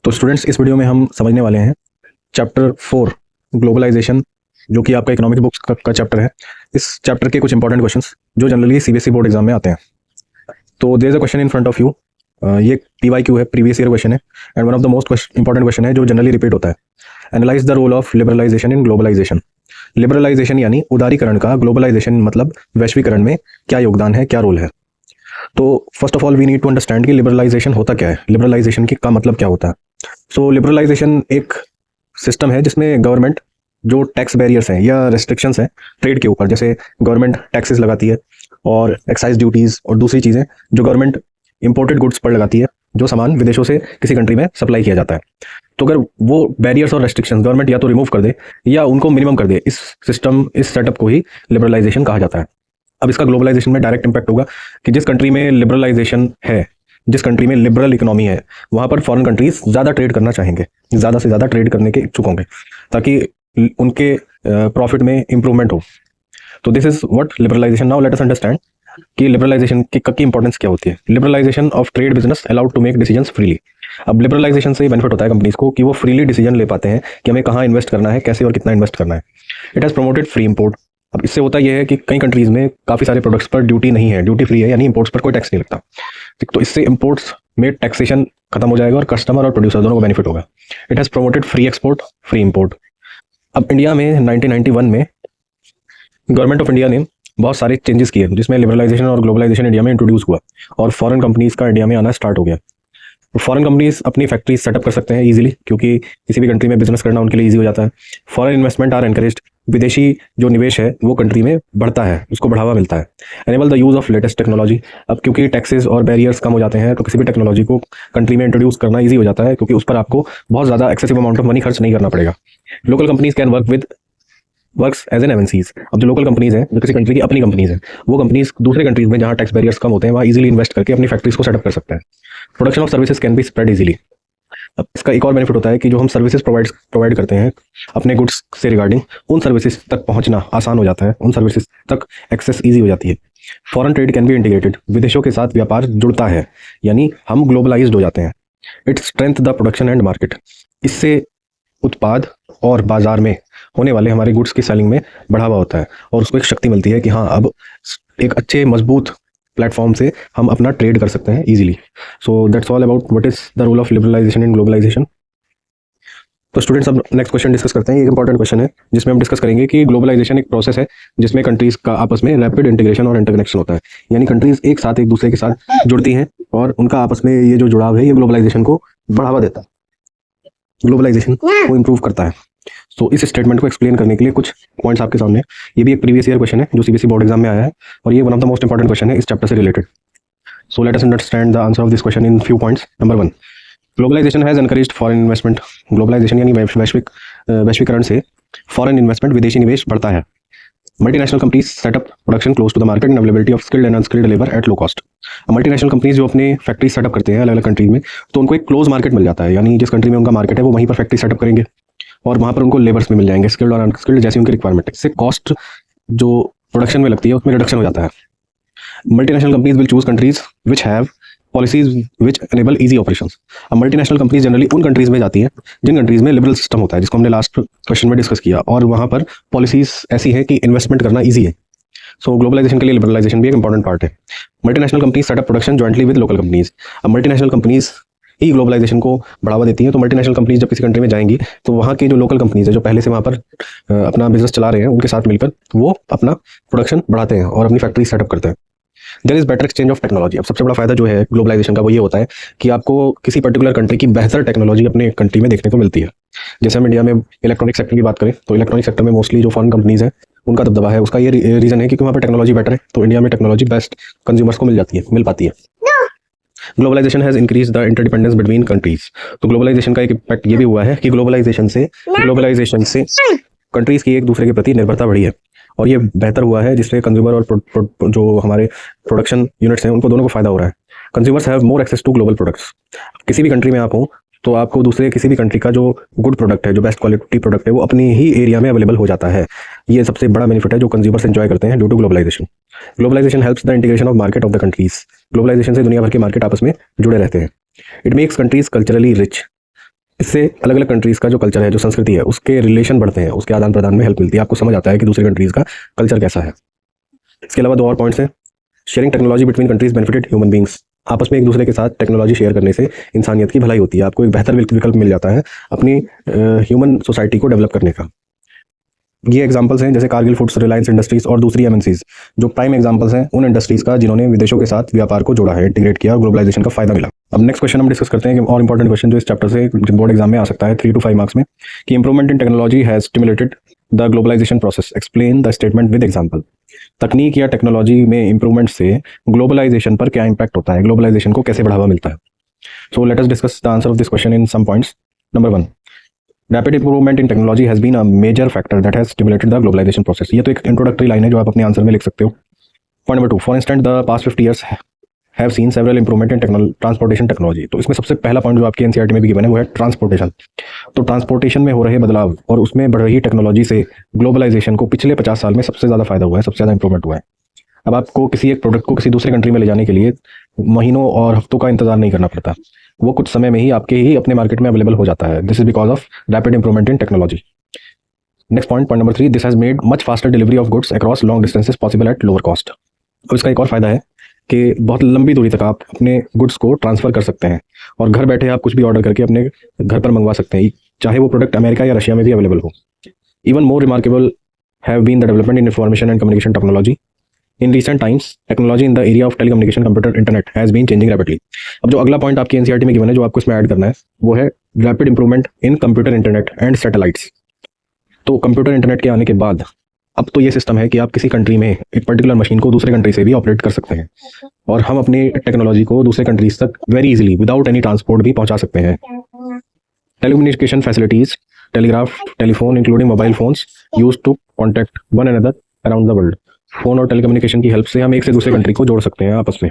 तो स्टूडेंट्स, इस वीडियो में हम समझने वाले हैं चैप्टर 4 ग्लोबलाइजेशन, जो कि आपका इकोनॉमिक बुक्स का चैप्टर है। इस चैप्टर के कुछ इंपॉर्टेंट क्वेश्चंस जो जनरली सीबीएसई बोर्ड एग्जाम में आते हैं। तो there is a question in front of you. ये पीवाईक्यू है, प्रीवियस ईयर क्वेश्चन है, and one of the most important question है जो जनरली रिपीट होता है। Analyse the role of liberalisation in globalisation. Liberalisation यानी उदारीकरण का ग्लोबलाइजेशन मतलब वैश्वीकरण में क्या योगदान है, क्या रोल है। तो first of all we need to understand कि लिबरलाइजेशन होता क्या है, लिबरलाइजेशन का मतलब क्या होता है। सो लिबरलाइजेशन एक सिस्टम है जिसमें गवर्नमेंट जो टैक्स बैरियर्स हैं या रेस्ट्रिक्शंस हैं ट्रेड के ऊपर, जैसे गवर्नमेंट टैक्सेस लगाती है और एक्साइज ड्यूटीज़ और दूसरी चीज़ें जो गवर्नमेंट इंपोर्टेड गुड्स पर लगाती है, जो सामान विदेशों से किसी कंट्री में सप्लाई किया जाता है। तो अगर वो बैरियर्स और रेस्ट्रिक्शंस गवर्नमेंट या तो रिमूव कर दे या उनको मिनिमम कर दे, इस सिस्टम, इस सेटअप को ही लिबरलाइजेशन कहा जाता है। अब इसका ग्लोबलाइजेशन में डायरेक्ट इम्पैक्ट होगा कि जिस कंट्री में लिबरलाइजेशन है, जिस कंट्री में लिबरल इकोनॉमी है, वहाँ पर फॉरेन कंट्रीज ज़्यादा ट्रेड करना चाहेंगे, ज़्यादा से ज़्यादा ट्रेड करने के इच्छुक होंगे ताकि उनके प्रॉफिट में इंप्रूवमेंट हो। तो this is what liberalisation. Now let us understand कि लिबरलाइजेशन की इंपॉर्टेंस क्या होती है। Liberalisation of trade business allowed to make decisions freely. अब लिबरलाइजेशन से बेनिफिट होता है कंपनीज को कि वो फ्रीली डिसीजन ले पाते हैं कि हमें कहाँ इन्वेस्ट करना है, कैसे और कितना इन्वेस्ट करना है। It has promoted free import. अब इससे होता यह है कि कई कंट्रीज में काफ़ी सारे प्रोडक्ट्स पर ड्यूटी नहीं है, ड्यूटी फ्री है, यानी इंपोर्ट्स पर कोई टैक्स नहीं लगता। तो इससे इंपोर्ट्स में टैक्सेशन खत्म हो जाएगा और कस्टमर और प्रोड्यूसर दोनों को बेनिफिट होगा। It has promoted free export, free import. अब इंडिया में 1991 में गवर्नमेंट ऑफ इंडिया ने बहुत सारे चेंजेस किए जिसमें लिबरलाइजेशन और ग्लोबलाइजेशन इंडिया में इंट्रोड्यूस हुआ और फॉरेन कंपनीज का इंडिया में आना स्टार्ट हो गया। फॉरेन कंपनीज अपनी फैक्ट्रीज सेटअप कर सकते हैं इजीली, क्योंकि किसी भी कंट्री में बिजनेस करना उनके लिए इजी हो जाता है। Foreign investment are encouraged. विदेशी जो निवेश है वो कंट्री में बढ़ता है, उसको बढ़ावा मिलता है। Enable the use of latest technology. अब क्योंकि टैक्सेस और बैरियर्स कम हो जाते हैं तो किसी भी टेक्नोलॉजी को कंट्री में इंट्रोड्यूस करना ईजी हो जाता है, क्योंकि उस पर आपको बहुत ज़्यादा एक्सेसिव अमाउंट ऑफ मनी खर्च नहीं करना पड़ेगा। Local companies can works as an MNCs. अब जो लोकल कंपनीज हैं, जो किसी कंट्री की अपनी कंपनीज हैं, वो कंपनीज दूसरे कंट्रीज में जहाँ टैक्स बैरियर्स कम होते हैं वहाँ इजीली इन्वेस्ट करके अपनी फैक्ट्रीज को सेटअप कर सकते हैं। Production of services can be spread easily. अब इसका एक और बेनिफिट होता है कि जो हम सर्विसेज प्रोवाइड करते हैं अपने गुड्स से रिगार्डिंग, उन सर्विसेज तक पहुंचना आसान हो जाता है, उन सर्विसेज तक एक्सेस ईजी हो जाती है। Foreign trade can be integrated. विदेशों के साथ व्यापार जुड़ता है, यानी हम ग्लोबलाइज्ड हो जाते हैं। It strength the production and market. इससे उत्पाद और बाजार में होने वाले हमारे गुड्स की सेलिंग में बढ़ावा होता है और उसको एक शक्ति मिलती है कि हाँ, अब एक अच्छे मजबूत प्लेटफॉर्म से हम अपना ट्रेड कर सकते हैं easily. So that's all about what is the role of liberalisation in globalisation. तो स्टूडेंट्स, अब नेक्स्ट क्वेश्चन डिस्कस करते हैं। एक इंपॉर्टेंट क्वेश्चन है जिसमें हम डिस्कस करेंगे कि ग्लोबलाइजेशन एक प्रोसेस है जिसमें कंट्रीज का आपस में रैपिड इंटीग्रेशन और इंटरकनेक्शन होता है, यानी कंट्रीज एक साथ एक दूसरे के साथ जुड़ती हैं और उनका आपस में ये जो जुड़ाव है ये ग्लोबलाइजेशन को बढ़ावा देता है, ग्लोबलाइजेशन को इंप्रूव करता है। तो इस स्टेटमेंट को एक्सप्लेन करने के लिए कुछ पॉइंट्स आपके सामने। ये भी एक प्रीवियस ईयर क्वेश्चन है जो सीबीएसई बोर्ड एग्जाम में आया है और ये one of the most important question है इस चैप्टर से related. So let us understand the answer of this question in few points. Number 1, globalisation has encouraged foreign investment. Globalisation यानी वैश्वीकरण से फॉरेन इन्वेस्टमेंट, विदेशी निवेश बढ़ता है। Multinational companies set up production close to the market and availability of skilled and unskilled labour at low cost. Multinational companies जो अपने factory set up करते हैं अलग अलग कंट्रीज में, तो उनको एक क्लोज मार्केट मिल जाता है, यानी जिस कंट्री में उनका मार्केट है वो वहीं पर फैक्ट्री सेटअप करेंगे और वहाँ पर उनको लेबर्स में मिल जाएंगे, स्किल्ड और अनस्किल्ड जैसी उनकी रिक्वायरमेंट है। इससे कॉस्ट जो प्रोडक्शन में लगती है उसमें रिडक्शन हो जाता है। Multinational companies will choose countries which have policies which enable easy operations. अब मल्टीनेशनल कंपनीज जनरली उन कंट्रीज में जाती हैं जिन कंट्रीज में लिबरल सिस्टम होता है, जिसको हमने लास्ट क्वेश्चन में डिस्कस किया, और वहाँ पर पॉलिसीज ऐसी है कि इन्वेस्टमेंट करना ईजी है। सो ग्लोबलाइजेशन के लिए लिबरलाइजेशन भी एक इंपॉर्टेंट पार्ट है। Multinational companies set up production jointly with local companies. अब मल्टीनेशनल कंपनीज ही ग्लोबलाइजेशन को बढ़ावा देती हैं, तो मल्टीनेशनल कंपनीज जब किसी कंट्री में जाएंगी तो वहाँ के जो लोकल कंपनीज है जो पहले से वहाँ पर अपना बिजनेस चला रहे हैं उनके साथ मिलकर वो अपना प्रोडक्शन बढ़ाते हैं और अपनी फैक्ट्री सेटअप करते हैं। There is better exchange of technology. अब सबसे बड़ा फायदा जो है ग्लोबलाइजेशन का वो ये होता है कि आपको किसी पर्टिकुलर कंट्री की बेहतर टेक्नोलॉजी अपने कंट्री में देखने को मिलती है। जैसे हम इंडिया में इलेक्ट्रॉनिक सेक्टर की बात करें तो इलेक्ट्रॉनिक सेक्टर में मोस्टली जो फॉरेन कंपनीज हैं उनका दबदबा है। उसका ये रीजन है कि वहाँ पर टेक्नोलॉजी बेटर है, तो इंडिया में टेक्नोलॉजी बेस्ट कंज्यूमर्स को मिल पाती है। Globalisation has increase the interdependence between countries. तो ग्लोबलाइजेशन का एक इम्पैक्ट ये भी हुआ है कि ग्लोबलाइजेशन से कंट्रीज की एक दूसरे के प्रति निर्भरता बढ़ी है और ये बेहतर हुआ है, जिससे कंज्यूमर और जो हमारे प्रोडक्शन यूनिट्स हैं उनको दोनों को फायदा हो रहा है। Consumers have more access to global products. किसी भी कंट्री में आप हो तो आपको दूसरे किसी भी कंट्री का जो गुड प्रोडक्ट है, जो बेस्ट क्वालिटी प्रोडक्ट है, वो अपनी ही एरिया में अवेलेबल हो जाता है। ये सबसे बड़ा बेनिफिट है जो कंज्यूमर्स एंजॉय करते हैं due to globalisation. Globalisation helps the integration of market of the countries. Globalisation से दुनिया भर के मार्केट आपस में जुड़े रहते हैं। It makes countries culturally rich. इससे अलग अलग कंट्रीज़ का जो कल्चर है, जो संस्कृति है, उसके रिलेशन बढ़ते हैं, उसके आदान प्रदान में हेल्प मिलती है, आपको समझ आता है कि दूसरी कंट्रीज़ का कल्चर कैसा है। इसके अलावा 2 और पॉइंट्स हैं। Sharing technology between countries benefited human beings. आपस में एक दूसरे के साथ टेक्नोलॉजी शेयर करने से इंसानियत की भलाई होती है, आपको एक बेहतर विकल्प मिल जाता है अपनी ह्यूमन सोसाइटी को डेवलप करने का। ये एग्जांपल्स हैं जैसे कारगिल फूड्स, रिलायंस इंडस्ट्रीज और दूसरी एमएनसीज, जो प्राइम एग्जांपल्स हैं उन इंडस्ट्रीज का जिन्होंने विदेशों के साथ व्यापार को जोड़ा है, इंटीग्रेट किया और ग्लोबलाइजेशन का फायदा मिला। अब नेक्स्ट क्वेश्चन हम डिस्कस करते हैं कि और इंपॉर्टेंट क्वेश्चन जो इस चैप्टर से बोर्ड एग्जाम में आ सकता है 3 to 5 मार्क्स में, कि improvement in technology has stimulated the globalisation process, explain the statement with example. तकनीक या टेक्नोलॉजी में इंप्रूवमेंट से ग्लोबलाइजेशन पर क्या इंपैक्ट होता है, ग्लोबलाइजेशन को कैसे बढ़ावा मिलता है। So let us discuss the answer of this question in some points. Number 1, rapid improvement in technology has been a major factor that has stimulated the globalisation process. ये तो एक इंट्रोडक्टरी लाइन है जो आप अपने आंसर में लिख सकते हो। Point number 2, for instant the past 50 years have seen several improvement in transportation technology. तो इसमें सबसे पहला पॉइंट जो आपके एनसीईआरटी में भी गिवन है वो है ट्रांसपोर्टेशन। तो ट्रांसपोर्टेशन में हो रहे बदलाव और उसमें बढ़ रही टेक्नोलॉजी से ग्लोबलाइजेशन को पिछले 50 साल में सबसे ज़्यादा फायदा हुआ है, सबसे ज़्यादा इंप्रूवमेंट हुआ है। अब आपको किसी एक प्रोडक्ट को किसी दूसरे कंट्री में ले जाने के लिए महीनों और हफ्तों का इंतजार नहीं करना पड़ता, वो कुछ समय में ही आपके ही अपने मार्केट में अवेलेबल हो जाता है। This is because of rapid improvement in technology. Next point number 3, this has made much faster delivery of goods across long distances possible at lower cost. अब इसका एक और फायदा है कि बहुत लंबी दूरी तक आप अपने गुड्स को ट्रांसफर कर सकते हैं और घर बैठे आप कुछ भी ऑर्डर करके अपने घर पर मंगवा सकते हैं, चाहे वो प्रोडक्ट अमेरिका या रशिया में भी अवेलेबल हो। Even more remarkable have been the development in information and communication technology. In recent times, technology in the area of telecommunication, computer, internet has been changing rapidly. अब जो अगला point आपकी NCERT में given है जो आपको इसमें ऐड करना है वो है rapid improvement in computer, internet and satellites. तो कंप्यूटर इंटरनेट के आने के बाद अब तो ये सिस्टम है कि आप किसी कंट्री में एक पर्टिकुलर मशीन को दूसरे कंट्री से भी ऑपरेट कर सकते हैं और हम अपनी टेक्नोलॉजी को दूसरे कंट्रीज तक very easily without any transport भी पहुंचा सकते हैं। Telecommunication facilities, telegraph, telephone including mobile phones used to contact one another around the world. Phone और टेलीकम्युनिकेशन की हेल्प से हम एक से दूसरे कंट्री को जोड़ सकते हैं आपस में।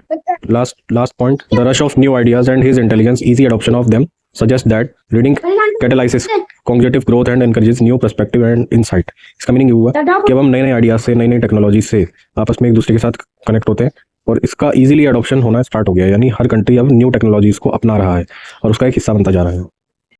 Last point, the rush of new ideas and his intelligence, easy adoption of them suggest that reading catalysis cognitive growth and encourages new perspective and insight. इसका मीनिंग ये हुआ कि अब हम नए नए आइडियाज से, नई नई टेक्नोलॉजी से आपस में एक दूसरे के साथ कनेक्ट होते हैं और इसका इजीली एडॉप्शन होना स्टार्ट हो गया, यानी हर कंट्री अब न्यू टेक्नोलॉजीज को अपना रहा है और उसका एक हिस्सा बनता जा रहा है।